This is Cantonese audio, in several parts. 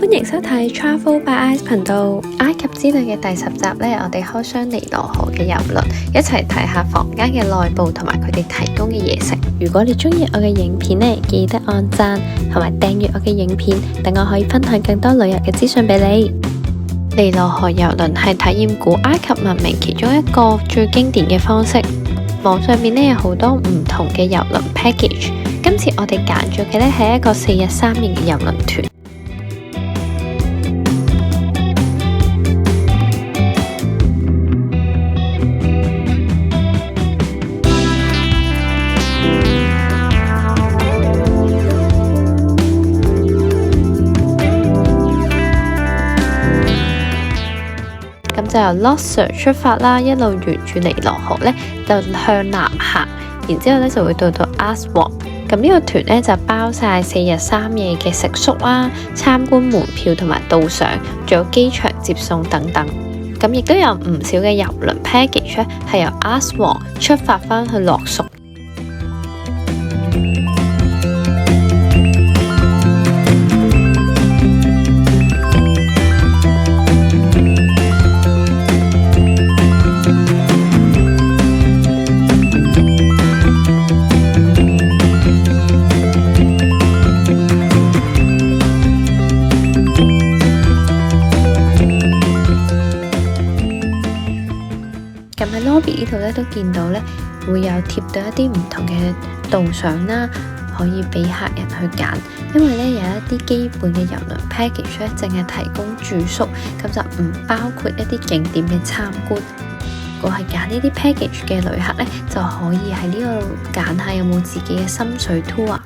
歡迎收睇 Travel by Ice 頻道。埃及之旅嘅第10集呢，我哋開上尼羅河嘅郵輪，一齊睇下房間嘅內部同埋佢哋提供嘅嘢食。如果你中意我嘅影片呢，記得按讚同埋訂閱我嘅影片，等我可以分享更多旅遊嘅資訊俾你。尼羅河郵輪係體驗古埃及文明其中一個最經典嘅方式。網上面呢有好多唔同嘅郵輪 package， 今次我哋揀咗嘅呢係一個4日3夜嘅郵輪團。咁就由 Luxor 出發啦，一路沿住尼羅河咧就向南行，然之後咧就會到 Aswan。咁呢個團咧就包晒4日3夜嘅食宿啦、參觀門票同埋導賞，仲有機場接送等等。咁亦都有唔少嘅郵輪 package 咧係由 Aswan 出發翻去落宿。咁喺 lobby 呢度咧都見到咧會有貼到一啲唔同嘅導賞啦，可以俾客人去揀。因為咧有一啲基本嘅郵輪 package 咧淨係提供住宿，咁就唔包括一啲景點嘅參觀。如果係揀呢啲 package 嘅旅客咧，就可以喺呢度揀下有冇自己嘅心水 tour。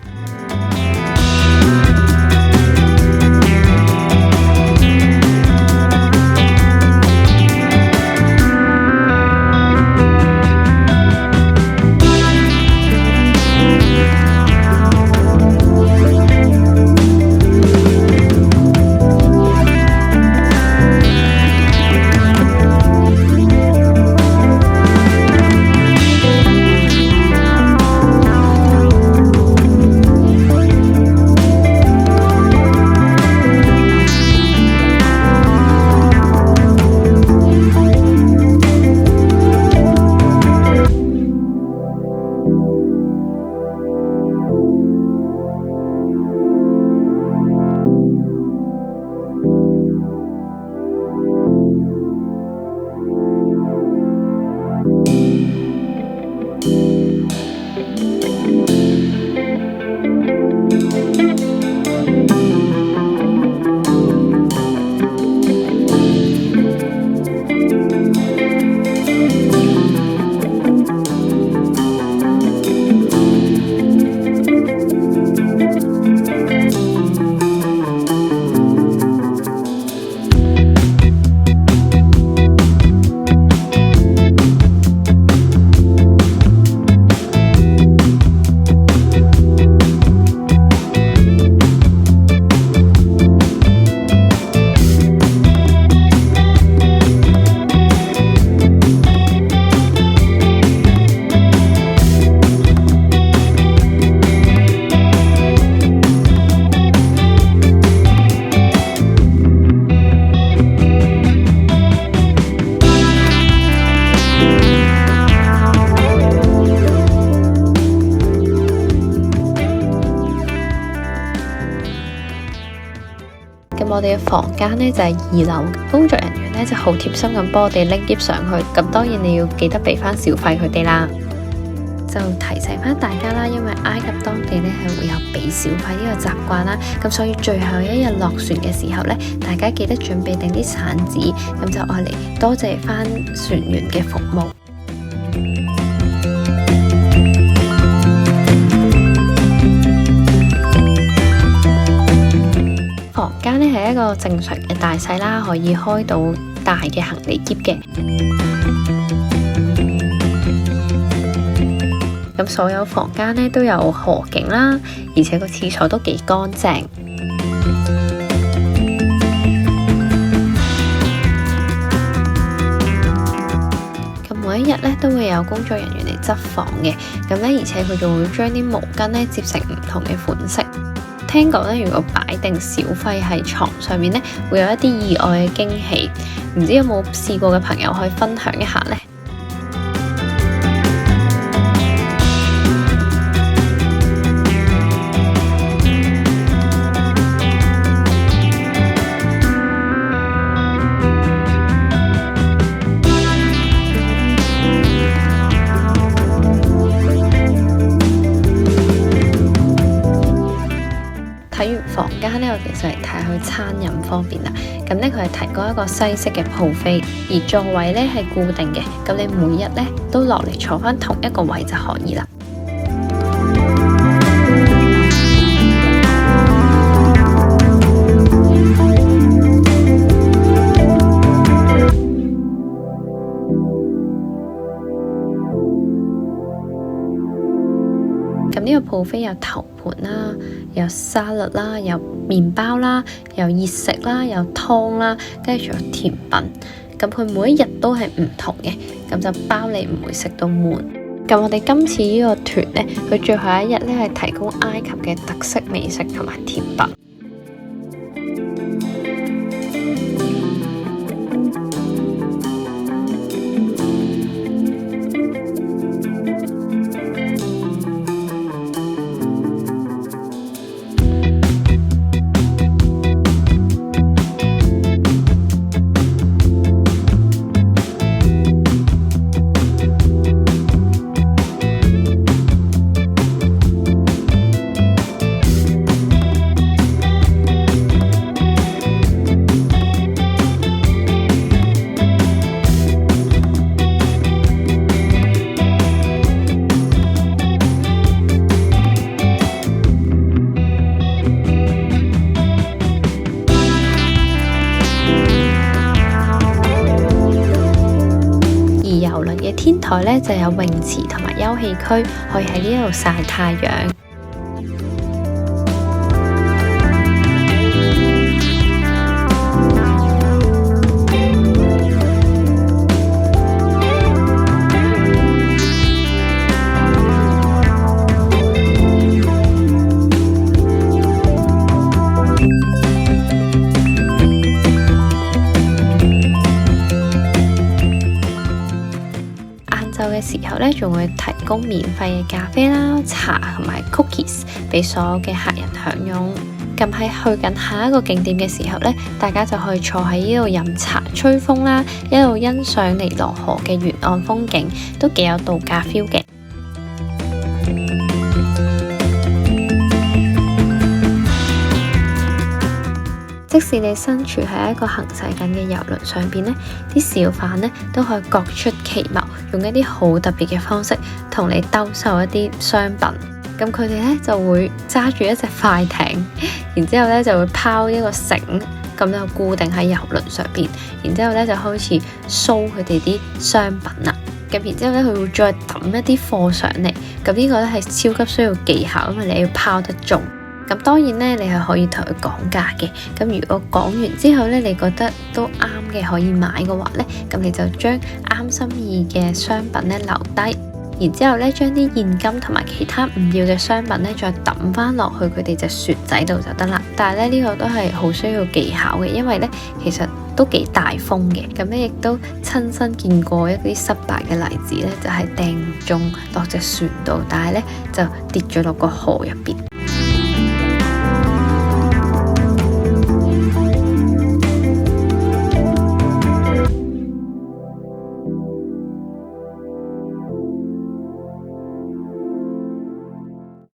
咁我哋嘅房間呢就係2樓，工作人員呢就好貼心咁幫我哋拎篋上去。咁當然你要記得俾翻小費佢哋啦。就提醒翻大家啦，因為埃及當地呢係會有俾小費呢個習慣啦，咁所以最後一日落船嘅時候呢，大家記得準備定啲散紙，咁就愛嚟多謝翻船員嘅服務。房間呢係一個正常嘅大細啦，可以開到大嘅行李篋嘅。咁所有房間呢都有河景啦，而且個廁所都幾乾淨。咁每一日呢都會有工作人員嚟執房嘅，咁呢而且佢仲會將啲毛巾呢摺成唔同嘅款式。聽講咧，如果擺定小費喺床上面咧，會有一啲意外嘅驚喜。唔知有冇試過嘅朋友可以分享一下呢？睇完房間咧，我其實嚟睇下佢餐飲方面啦。咁咧佢係提供一個西式嘅 buffet，而座位咧係固定嘅。咁你每日咧都落嚟坐翻同一個位就可以啦。咁呢個 buffet有頭盤啦，有沙律啦，有麵包啦，有熱食啦，有湯啦，跟住仲有甜品。咁佢每一日都係唔同嘅，咁就包你唔會食到悶。咁我哋今次呢個團呢，佢最後一日呢係提供埃及嘅特色美食同埋甜品。郵輪嘅天台咧就有泳池同埋休憩區，可以喺呢度曬太陽。嘅時候咧，仲會提供免費嘅咖啡啦、茶同埋 cookies 俾所有嘅客人享用。咁喺去緊下一個景點嘅時候咧，大家就可以坐喺呢度飲茶、吹風啦，一路欣賞尼羅河嘅沿岸風景，都幾有度假 feel 嘅。即使你身處喺一個行駛緊嘅郵輪上邊呢，啲小販呢都可以各出奇謀，用一啲好特別嘅方式同你兜售一啲商品。咁佢哋呢就會揸住一隻快艇，然之後呢就會拋一個繩，咁就固定喺郵輪上邊，然之後呢就開始 show 佢哋啲商品啦。咁然之後呢，佢會再抌一啲貨上嚟。咁呢個呢係超級需要技巧，因為你要拋得中。咁當然咧，你係可以同佢講價嘅。咁如果講完之後咧，你覺得都啱嘅可以買嘅話咧，咁你就將啱心意嘅商品咧留低，然之後咧將啲現金同埋其他唔要嘅商品咧再抌翻落去佢哋隻船仔度就得啦。但係咧呢個都係好需要技巧嘅，因為咧其實都幾大風嘅。咁咧亦都親身見過一啲失敗嘅例子咧，就係掟唔中落隻船度，但係咧就跌咗落個河入邊。